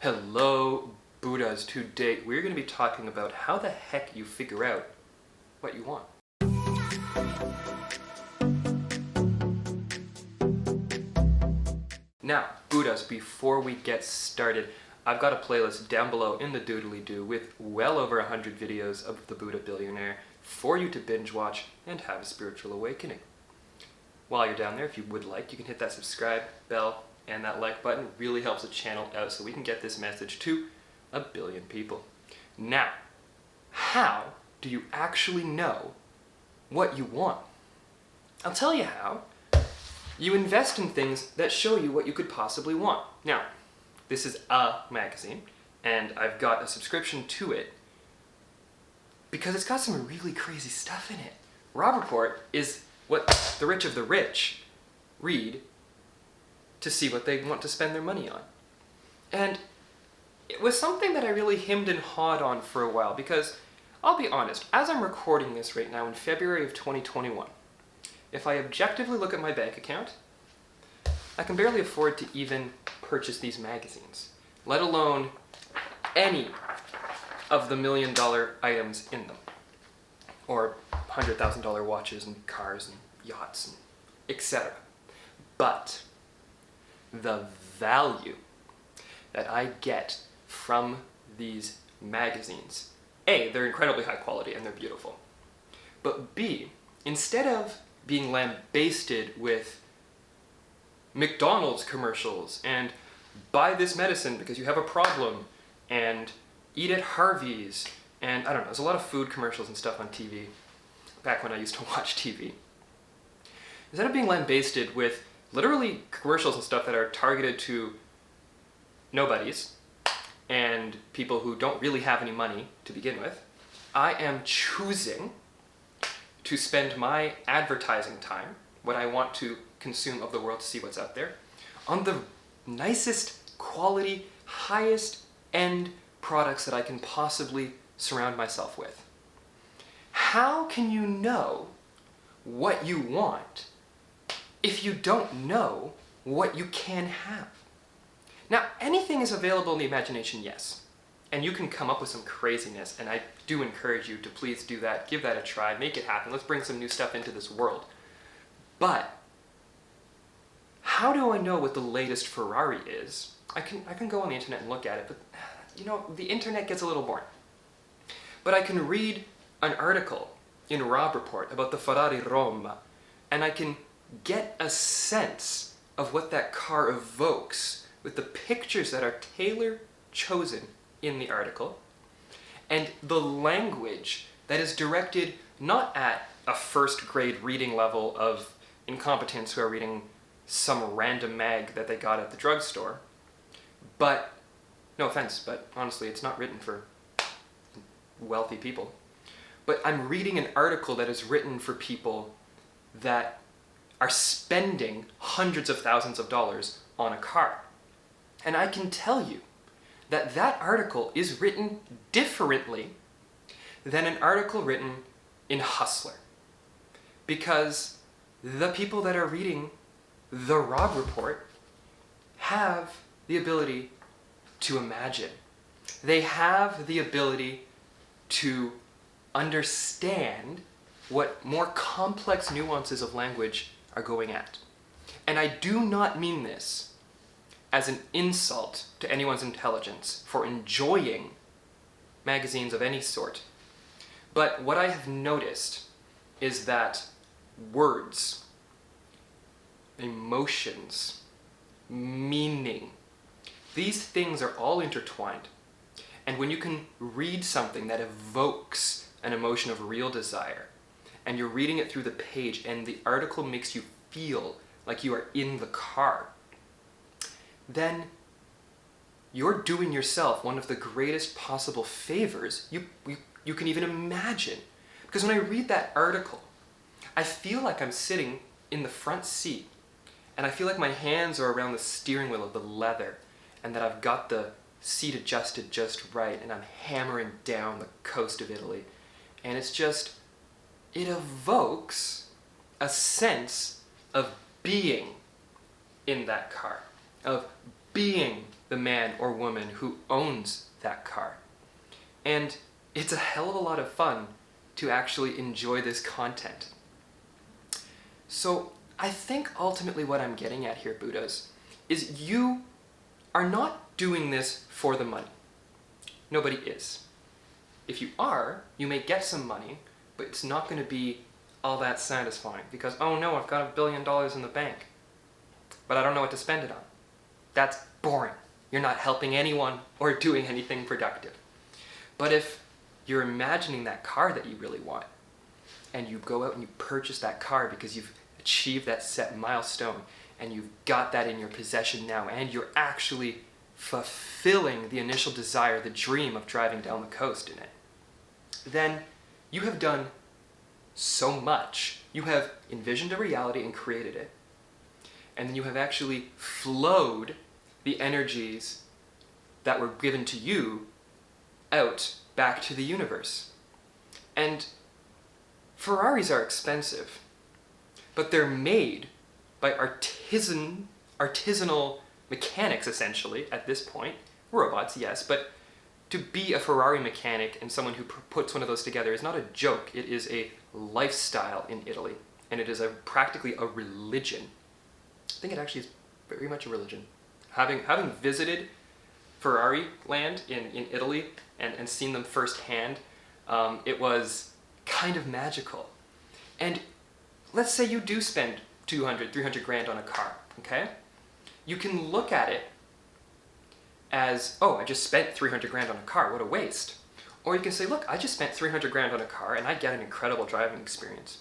Hello, Buddhas. Today we're going to be talking about how the heck you figure out what you want. Now, Buddhas, before we get started, I've got a playlist down below in the doodly-doo with well over 100 videos of the Buddha Billionaire for you to binge watch and have a spiritual awakening. While you're down there, if you would like, you can hit that subscribe bell and that like button. It really helps the channel out so we can get this message to 1 billion people. Now, how do you actually know what you want? I'll tell you how. You invest in things that show you what you could possibly want. Now, this is a magazine, and I've got a subscription to it because it's got some really crazy stuff in it. Rob Report is what the rich of the rich read to see what they want to spend their money on. And it was something that I really hemmed and hawed on for a while because, I'll be honest, as I'm recording this right now in February of 2021, if I objectively look at my bank account, I can barely afford to even purchase these magazines, let alone any of the $1 million items in them, or $100,000 watches and cars and yachts and etc. But the value that I get from these magazines, A, they're incredibly high quality and they're beautiful, but B, instead of being lambasted with McDonald's commercials and buy this medicine because you have a problem and eat at Harvey's and I don't know, there's a lot of food commercials and stuff on TV back when I used to watch TV. Instead of being lambasted with literally commercials and stuff that are targeted to nobodies and people who don't really have any money to begin with, I am choosing to spend my advertising time, what I want to consume of the world to see what's out there, on the nicest quality, highest end products that I can possibly surround myself with. How can you know what you want if you don't know what you can have? Now, anything is available in the imagination, yes. And you can come up with some craziness, and I do encourage you to please do that, give that a try, make it happen, let's bring some new stuff into this world. But, how do I know what the latest Ferrari is? I can go on the internet and look at it, but you know, the internet gets a little boring. But I can read an article in Rob Report about the Ferrari Roma, and I can get a sense of what that car evokes with the pictures that are tailor-chosen in the article, and the language that is directed not at a first grade reading level of incompetents who are reading some random mag that they got at the drugstore, but, no offense, but honestly it's not written for wealthy people. But I'm reading an article that is written for people that are spending hundreds of thousands of dollars on a car. And I can tell you that that article is written differently than an article written in Hustler. Because the people that are reading the Rob Report have the ability to imagine. They have the ability to understand what more complex nuances of language are going at. And I do not mean this as an insult to anyone's intelligence for enjoying magazines of any sort. But what I have noticed is that words, emotions, meaning, these things are all intertwined. And when you can read something that evokes an emotion of real desire, and you're reading it through the page, and the article makes you feel like you are in the car, then you're doing yourself one of the greatest possible favors you can even imagine. Because when I read that article, I feel like I'm sitting in the front seat, and I feel like my hands are around the steering wheel of the leather, and that I've got the seat adjusted just right, and I'm hammering down the coast of Italy. And it's just, it evokes a sense of being in that car, of being the man or woman who owns that car. And it's a hell of a lot of fun to actually enjoy this content. So I think ultimately what I'm getting at here, Buddhas, is you are not doing this for the money. Nobody is. If you are, you may get some money, but it's not going to be all that satisfying because, oh no, I've got $1 billion in the bank, but I don't know what to spend it on. That's boring. You're not helping anyone or doing anything productive. But if you're imagining that car that you really want, and you go out and you purchase that car because you've achieved that set milestone, and you've got that in your possession now, and you're actually fulfilling the initial desire, the dream of driving down the coast in it, then you have done so much. You have envisioned a reality and created it, and then you have actually flowed the energies that were given to you out back to the universe. And Ferraris are expensive, but they're made by artisanal mechanics, essentially, at this point. Robots, yes, but to be a Ferrari mechanic and someone who puts one of those together is not a joke. It is a lifestyle in Italy, and it is practically a religion. I think it actually is very much a religion. Having visited Ferrari land in Italy and seen them firsthand, it was kind of magical. And let's say you do spend 200, 300 grand on a car, okay? You can look at it as, oh, I just spent 300 grand on a car, what a waste. Or you can say, look, I just spent 300 grand on a car and I get an incredible driving experience.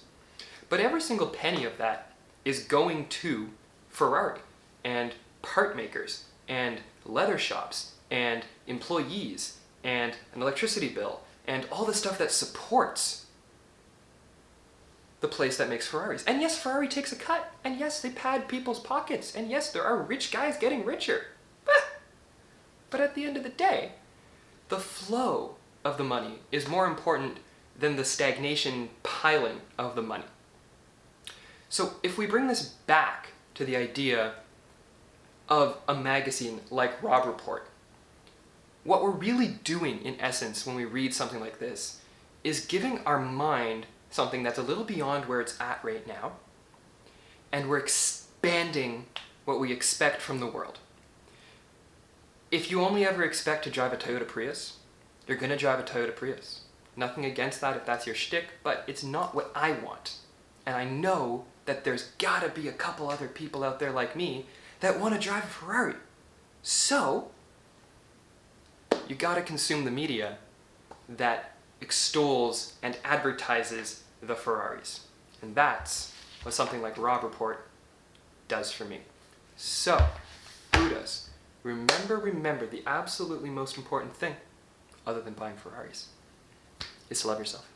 But every single penny of that is going to Ferrari and part makers and leather shops and employees and an electricity bill and all the stuff that supports the place that makes Ferraris. And yes, Ferrari takes a cut, and yes, they pad people's pockets, and yes, there are rich guys getting richer. But at the end of the day, the flow of the money is more important than the stagnation piling of the money. So if we bring this back to the idea of a magazine like Robb Report, what we're really doing in essence when we read something like this is giving our mind something that's a little beyond where it's at right now, and we're expanding what we expect from the world. If you only ever expect to drive a Toyota Prius, you're going to drive a Toyota Prius. Nothing against that if that's your shtick, but it's not what I want. And I know that there's gotta be a couple other people out there like me that want to drive a Ferrari. So, you gotta consume the media that extols and advertises the Ferraris. And that's what something like Robb Report does for me. So, Buddhas, remember the absolutely most important thing, other than buying Ferraris, is to love yourself.